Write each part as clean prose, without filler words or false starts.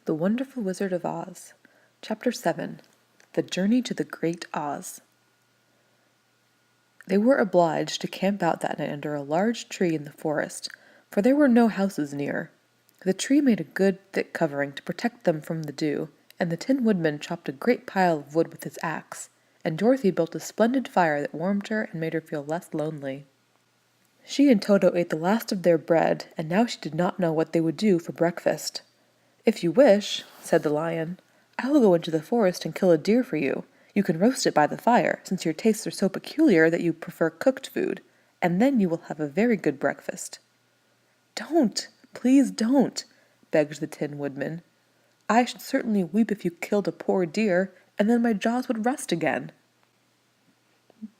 The Wonderful Wizard of Oz. Chapter 7. The Journey to the Great Oz. They were obliged to camp out that night under a large tree in the forest, for there were no houses near. The tree made a good, thick covering to protect them from the dew, and the Tin Woodman chopped a great pile of wood with his axe, and Dorothy built a splendid fire that warmed her and made her feel less lonely. She and Toto ate the last of their bread, and now she did not know what they would do for breakfast. "If you wish," said the Lion, "I will go into the forest and kill a deer for you. You can roast it by the fire, since your tastes are so peculiar that you prefer cooked food, and then you will have a very good breakfast." "Don't! Please don't!" begged the Tin Woodman. "I should certainly weep if you killed a poor deer, and then my jaws would rust again."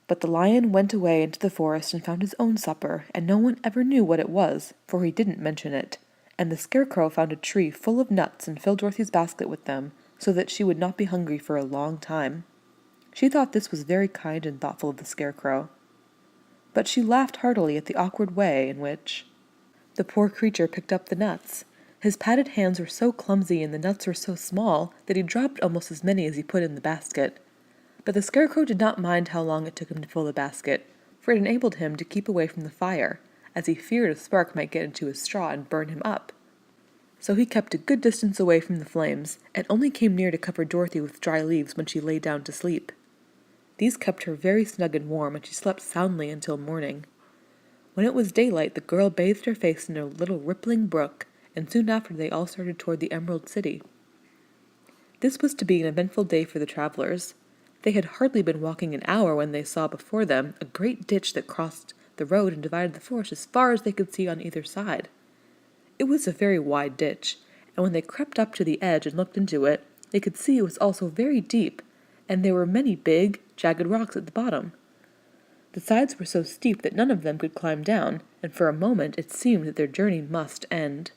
But the Lion went away into the forest and found his own supper, and no one ever knew what it was, for he didn't mention it. And the Scarecrow found a tree full of nuts and filled Dorothy's basket with them, so that she would not be hungry for a long time. She thought this was very kind and thoughtful of the Scarecrow. But she laughed heartily at the awkward way in which the poor creature picked up the nuts. His padded hands were so clumsy and the nuts were so small that he dropped almost as many as he put in the basket. But the Scarecrow did not mind how long it took him to fill the basket, for it enabled him to keep away from the fire, as he feared a spark might get into his straw and burn him up. So he kept a good distance away from the flames, and only came near to cover Dorothy with dry leaves when she lay down to sleep. These kept her very snug and warm, and she slept soundly until morning. When it was daylight, the girl bathed her face in a little rippling brook, and soon after they all started toward the Emerald City. This was to be an eventful day for the travelers. They had hardly been walking an hour when they saw before them a great ditch that crossed the road and divided the forest as far as they could see on either side. It was a very wide ditch, and when they crept up to the edge and looked into it, they could see it was also very deep, and there were many big, jagged rocks at the bottom. The sides were so steep that none of them could climb down, and for a moment it seemed that their journey must end.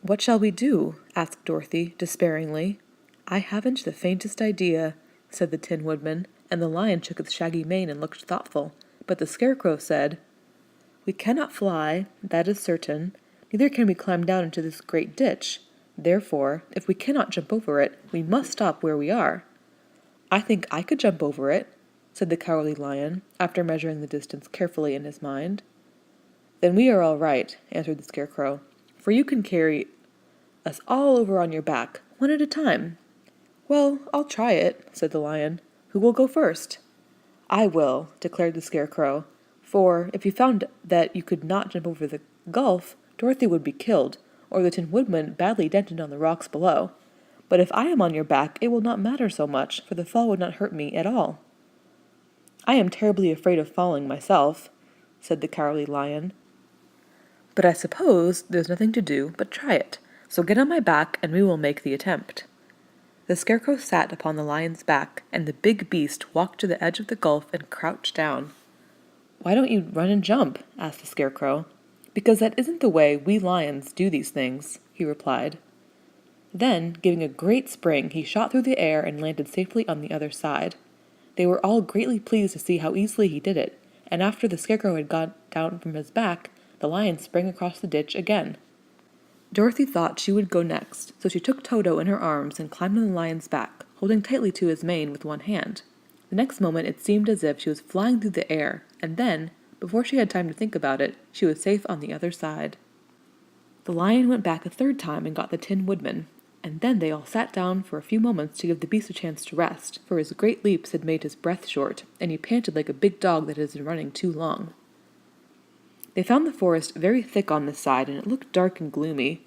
"What shall we do?" asked Dorothy, despairingly. "I haven't the faintest idea," said the Tin Woodman, and the Lion shook its shaggy mane and looked thoughtful. But the Scarecrow said, "We cannot fly, that is certain. Neither can we climb down into this great ditch. Therefore, if we cannot jump over it, we must stop where we are." "I think I could jump over it," said the Cowardly Lion, after measuring the distance carefully in his mind. "Then we are all right," answered the Scarecrow, "for you can carry us all over on your back, one at a time." "Well, I'll try it," said the Lion. "Who will go first?" "I will," declared the Scarecrow, "for if you found that you could not jump over the gulf, Dorothy would be killed, or the Tin Woodman badly dented on the rocks below. But if I am on your back, it will not matter so much, for the fall would not hurt me at all." "I am terribly afraid of falling myself," said the Cowardly Lion. "But I suppose there's nothing to do but try it, so get on my back and we will make the attempt." The Scarecrow sat upon the Lion's back, and the big beast walked to the edge of the gulf and crouched down. "Why don't you run and jump?" asked the Scarecrow. "Because that isn't the way we lions do these things," he replied. Then, giving a great spring, he shot through the air and landed safely on the other side. They were all greatly pleased to see how easily he did it, and after the Scarecrow had got down from his back, the Lion sprang across the ditch again. Dorothy thought she would go next, so she took Toto in her arms and climbed on the Lion's back, holding tightly to his mane with one hand. The next moment it seemed as if she was flying through the air, and then, before she had time to think about it, she was safe on the other side. The Lion went back a third time and got the Tin Woodman, and then they all sat down for a few moments to give the beast a chance to rest, for his great leaps had made his breath short, and he panted like a big dog that has been running too long. They found the forest very thick on this side, and it looked dark and gloomy.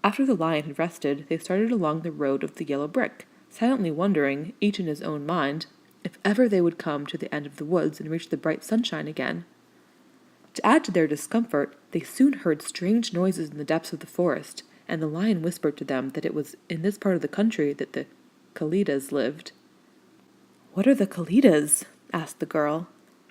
After the Lion had rested, they started along the road of the yellow brick, silently wondering, each in his own mind, if ever they would come to the end of the woods and reach the bright sunshine again. To add to their discomfort, they soon heard strange noises in the depths of the forest, and the Lion whispered to them that it was in this part of the country that the Kalidahs lived. "What are the Kalidahs?" asked the girl.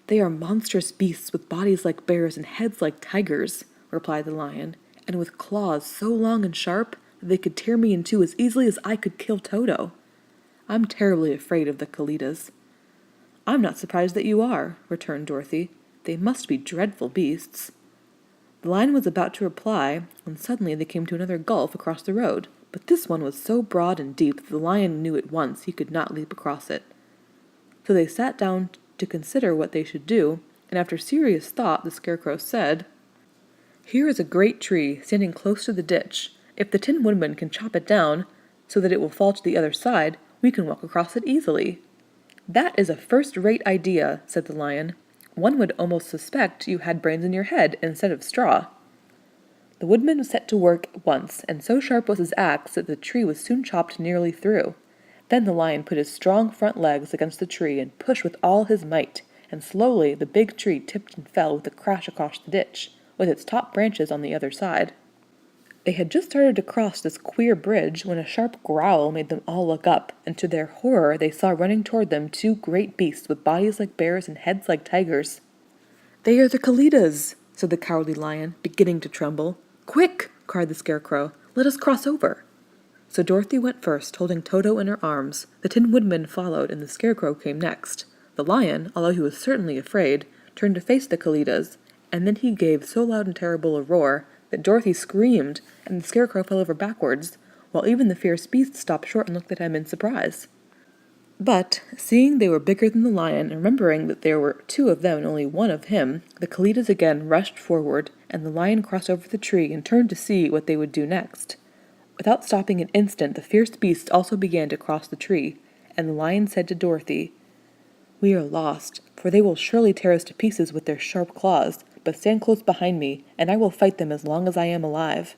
"They are monstrous beasts with bodies like bears and heads like tigers," replied the Lion, "and with claws so long and sharp that they could tear me in two as easily as I could kill Toto. I'm terribly afraid of the Kalidahs." "I'm not surprised that you are," returned Dorothy. "They must be dreadful beasts." The Lion was about to reply when suddenly they came to another gulf across the road, but this one was so broad and deep that the lion knew at once he could not leap across it. So they sat down to consider what they should do, and after serious thought the Scarecrow said, "Here is a great tree standing close to the ditch. If the Tin Woodman can chop it down so that it will fall to the other side, we can walk across it easily." "That is a first-rate idea," said the lion. "One would almost suspect you had brains in your head instead of straw." The woodman set to work at once, and so sharp was his axe that the tree was soon chopped nearly through. Then the lion put his strong front legs against the tree and pushed with all his might, and slowly the big tree tipped and fell with a crash across the ditch, with its top branches on the other side. They had just started to cross this queer bridge when a sharp growl made them all look up, and to their horror they saw running toward them two great beasts with bodies like bears and heads like tigers. "They are the Kalidahs," said the Cowardly Lion, beginning to tremble. "Quick!" cried the Scarecrow. "Let us cross over." So Dorothy went first, holding Toto in her arms. The Tin Woodman followed, and the Scarecrow came next. The lion, although he was certainly afraid, turned to face the Kalidahs, and then he gave so loud and terrible a roar that Dorothy screamed, and the Scarecrow fell over backwards, while even the fierce beast stopped short and looked at him in surprise. But, seeing they were bigger than the lion, and remembering that there were two of them and only one of him, the Kalidahs again rushed forward, and the lion crossed over the tree and turned to see what they would do next. Without stopping an instant, the fierce beast also began to cross the tree, and the lion said to Dorothy, "We are lost, for they will surely tear us to pieces with their sharp claws, but stand close behind me, and I will fight them as long as I am alive."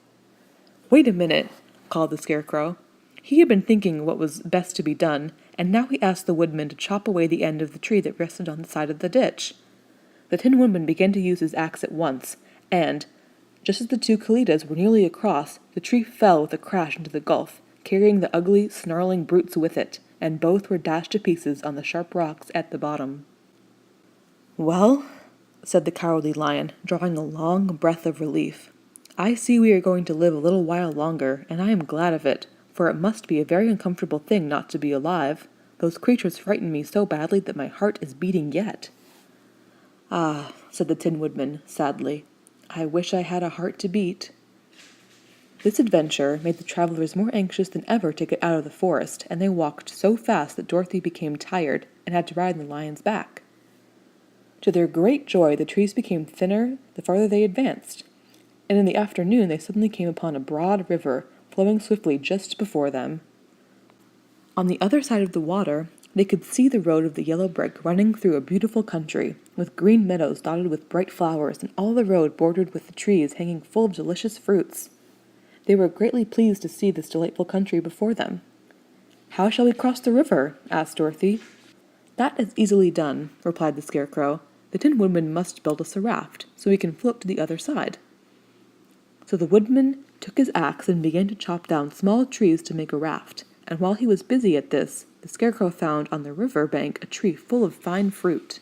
"Wait a minute," called the Scarecrow. He had been thinking what was best to be done, and now he asked the woodman to chop away the end of the tree that rested on the side of the ditch. The Tin Woodman began to use his axe at once, and, just as the two Kalidahs were nearly across, the tree fell with a crash into the gulf, carrying the ugly, snarling brutes with it, and both were dashed to pieces on the sharp rocks at the bottom. "Well," said the Cowardly Lion, drawing a long breath of relief, "I see we are going to live a little while longer, and I am glad of it, for it must be a very uncomfortable thing not to be alive. Those creatures frightened me so badly that my heart is beating yet." "Ah," said the Tin Woodman, sadly, "I wish I had a heart to beat." This adventure made the travelers more anxious than ever to get out of the forest, and they walked so fast that Dorothy became tired and had to ride on the lion's back. To their great joy, the trees became thinner the farther they advanced, and in the afternoon they suddenly came upon a broad river flowing swiftly just before them. On the other side of the water, they could see the road of the yellow brick running through a beautiful country, with green meadows dotted with bright flowers, and all the road bordered with the trees hanging full of delicious fruits. They were greatly pleased to see this delightful country before them. "How shall we cross the river?" asked Dorothy. "That is easily done," replied the Scarecrow. "The Tin Woodman must build us a raft, so we can float to the other side." So the woodman took his axe and began to chop down small trees to make a raft, and while he was busy at this, the Scarecrow found on the river bank a tree full of fine fruit.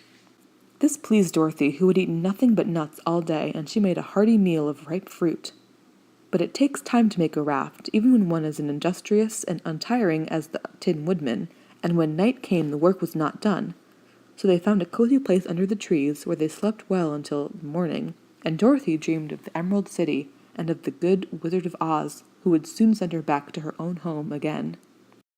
This pleased Dorothy, who had eaten nothing but nuts all day, and she made a hearty meal of ripe fruit. But it takes time to make a raft, even when one is as industrious and untiring as the Tin Woodman, and when night came the work was not done. So they found a cozy place under the trees, where they slept well until morning, and Dorothy dreamed of the Emerald City and of the good Wizard of Oz, who would soon send her back to her own home again.